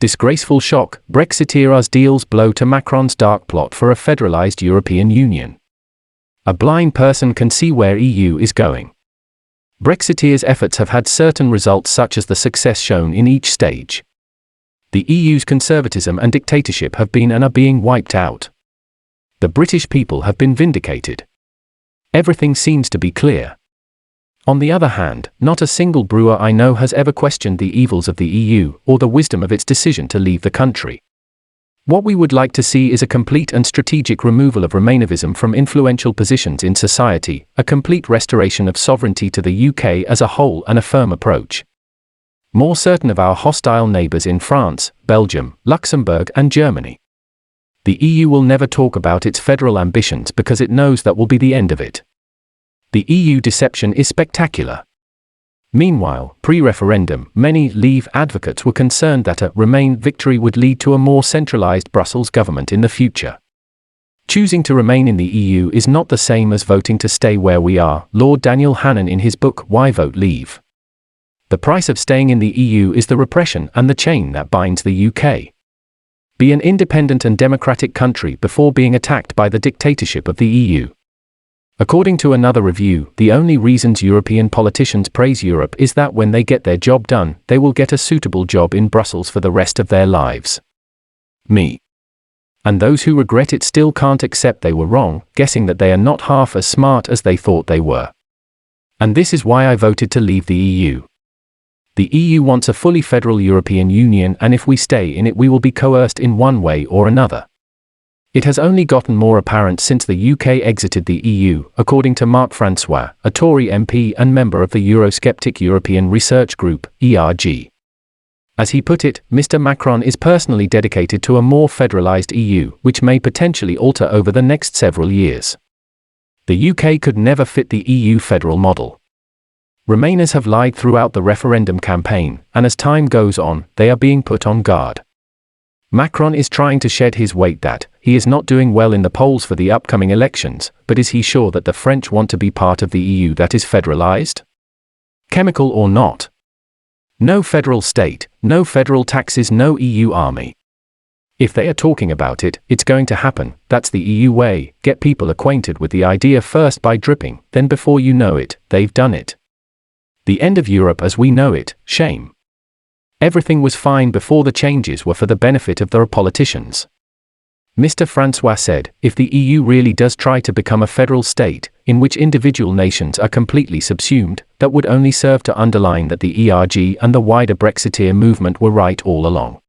Disgraceful shock, Brexiteers deals blow to Macron's dark plot for a federalized European Union. A blind person can see where EU is going. Brexiteers' efforts have had certain results, such as the success shown in each stage. The EU's conservatism and dictatorship have been and are being wiped out. The British people have been vindicated. Everything seems to be clear. On the other hand, not a single brewer I know has ever questioned the evils of the EU or the wisdom of its decision to leave the country. What we would like to see is a complete and strategic removal of Remainovism from influential positions in society, a complete restoration of sovereignty to the UK as a whole, and a firm approach. More certain of our hostile neighbours in France, Belgium, Luxembourg and Germany. The EU will never talk about its federal ambitions because it knows that will be the end of it. The EU deception is spectacular. Meanwhile, pre-referendum, many Leave advocates were concerned that a Remain victory would lead to a more centralised Brussels government in the future. Choosing to remain in the EU is not the same as voting to stay where we are, Lord Daniel Hannan in his book Why Vote Leave. The price of staying in the EU is the repression and the chain that binds the UK. Be an independent and democratic country before being attacked by the dictatorship of the EU. According to another review, the only reasons European politicians praise Europe is that when they get their job done, they will get a suitable job in Brussels for the rest of their lives. Me. And those who regret it still can't accept they were wrong, guessing that they are not half as smart as they thought they were. And this is why I voted to leave the EU. The EU wants a fully federal European Union, and if we stay in it we will be coerced in one way or another. It has only gotten more apparent since the UK exited the EU, according to Mark Francois, a Tory MP and member of the Eurosceptic European Research Group, ERG. As he put it, Mr. Macron is personally dedicated to a more federalised EU, which may potentially alter over the next several years. The UK could never fit the EU federal model. Remainers have lied throughout the referendum campaign, and as time goes on, they are being put on guard. Macron is trying to shed his weight that he is not doing well in the polls for the upcoming elections, but is he sure that the French want to be part of the EU that is federalized? Chemical or not? No federal state, no federal taxes, no EU army. If they are talking about it, it's going to happen. That's the EU way. Get people acquainted with the idea first by dripping, then before you know it, they've done it. The end of Europe as we know it, shame. Everything was fine before the changes were for the benefit of the politicians. Mr. Francois said, if the EU really does try to become a federal state, in which individual nations are completely subsumed, that would only serve to underline that the ERG and the wider Brexiteer movement were right all along.